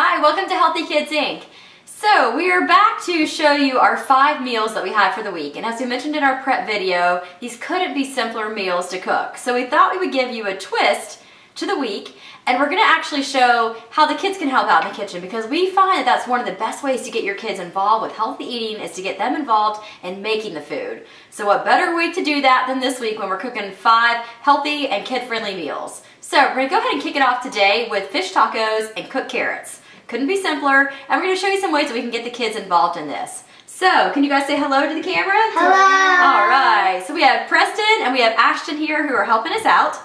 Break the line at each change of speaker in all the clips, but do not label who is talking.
Hi, welcome to Healthy Kids Inc. So we are back to show you our 5 meals that we had for the week. And as we mentioned in our prep video, these couldn't be simpler meals to cook. So we thought we would give you a twist to the week, and we're going to actually show how the kids can help out in the kitchen, because we find that that's one of the best ways to get your kids involved with healthy eating is to get them involved in making the food. So what better week to do that than this week when we're cooking 5 healthy and kid-friendly meals. So we're going to go ahead and kick it off today with fish tacos and cooked carrots. Couldn't be simpler, and we're going to show you some ways that we can get the kids involved in this. So, can you guys say hello to the camera?
Hello!
Alright, so we have Preston and we have Ashton here who are helping us out.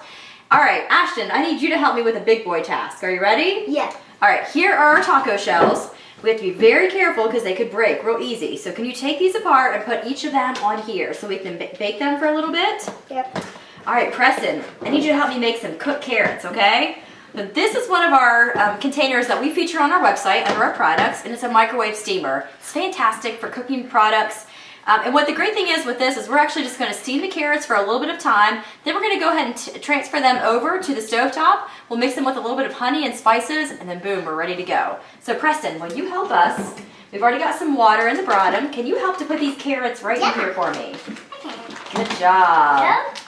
Alright, Ashton, I need you to help me with a big boy task. Are you ready?
Yeah.
Alright, here are our taco shells. We have to be very careful because they could break real easy. So can you take these apart and put each of them on here so we can bake them for a little bit?
Yep.
Alright, Preston, I need you to help me make some cooked carrots, okay? But this is one of our containers that we feature on our website under our products, and it's a microwave steamer. It's fantastic for cooking products. And what the great thing is with this is we're actually just going to steam the carrots for a little bit of time. Then we're going to go ahead and transfer them over to the stovetop. We'll mix them with a little bit of honey and spices, and then boom, we're ready to go. So Preston, will you help us? We've already got some water in the bottom. Can you help to put these carrots right in here for me? Good job.
Yep.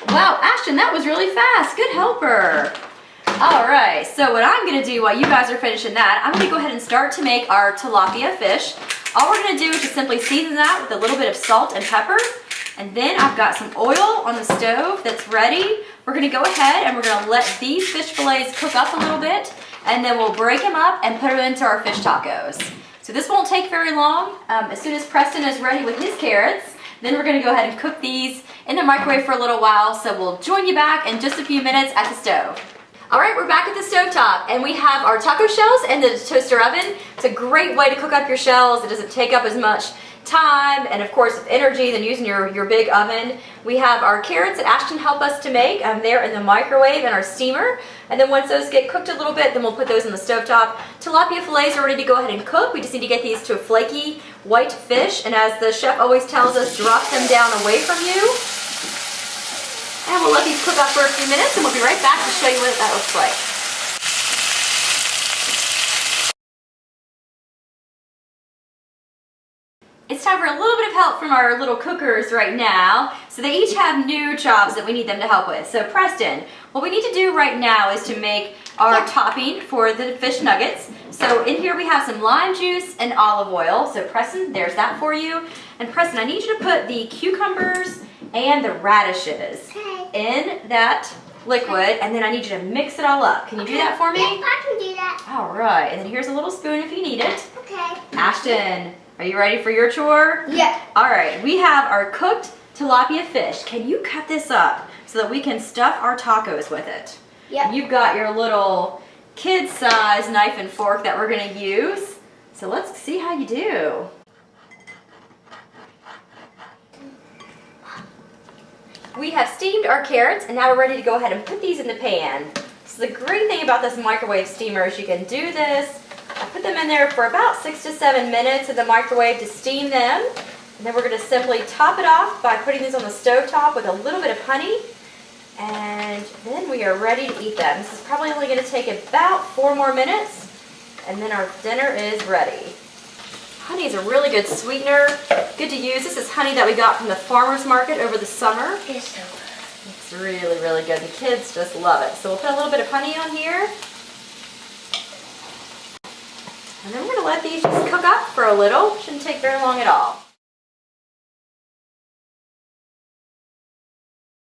Wow, Ashton, that was really fast. Good helper. Alright, so what I'm going to do while you guys are finishing that, I'm going to go ahead and start to make our tilapia fish. All we're going to do is just simply season that with a little bit of salt and pepper. And then I've got some oil on the stove that's ready. We're going to go ahead and we're going to let these fish fillets cook up a little bit. And then we'll break them up and put them into our fish tacos. So this won't take very long. As soon as Preston is ready with his carrots, then we're going to go ahead and cook these in the microwave for a little while. So we'll join you back in just a few minutes at the stove. Alright, we're back at the stovetop, and we have our taco shells in the toaster oven. It's a great way to cook up your shells. It doesn't take up as much time and, of course, energy than using your big oven. We have our carrots that Ashton helped us to make. They're in the microwave in our steamer. And then once those get cooked a little bit, then we'll put those in the stovetop. Tilapia fillets are ready to go ahead and cook. We just need to get these to a flaky white fish. And as the chef always tells us, drop them down away from you. And we'll let these cook up for a few minutes, and we'll be right back to show you what that looks like. It's time for a little bit of help from our little cookers right now. So they each have new jobs that we need them to help with. So Preston, what we need to do right now is to make our topping for the fish nuggets. So in here we have some lime juice and olive oil. So Preston, there's that for you. And Preston, I need you to put the cucumbers and the radishes in that liquid, and then I need you to mix it all up. Can you do that for me?
Yes, I can do that.
All right, and then here's a little spoon if you need it.
Okay.
Ashton, are you ready for your chore?
Yeah.
All right, we have our cooked tilapia fish. Can you cut this up so that we can stuff our tacos with it?
Yep.
You've got your little kid-size knife and fork that we're gonna use. So let's see how you do. We have steamed our carrots, and now we're ready to go ahead and put these in the pan. So the great thing about this microwave steamer is you can do this. I put them in there for about 6 to 7 minutes in the microwave to steam them. And then we're going to simply top it off by putting these on the stovetop with a little bit of honey. And then we are ready to eat them. This is probably only going to take about 4 more minutes, and then our dinner is ready. Honey is a really good sweetener, good to use. This is honey that we got from the farmer's market over the summer.
It's so good.
It's really, really good. The kids just love it. So we'll put a little bit of honey on here. And then we're going to let these just cook up for a little. Shouldn't take very long at all.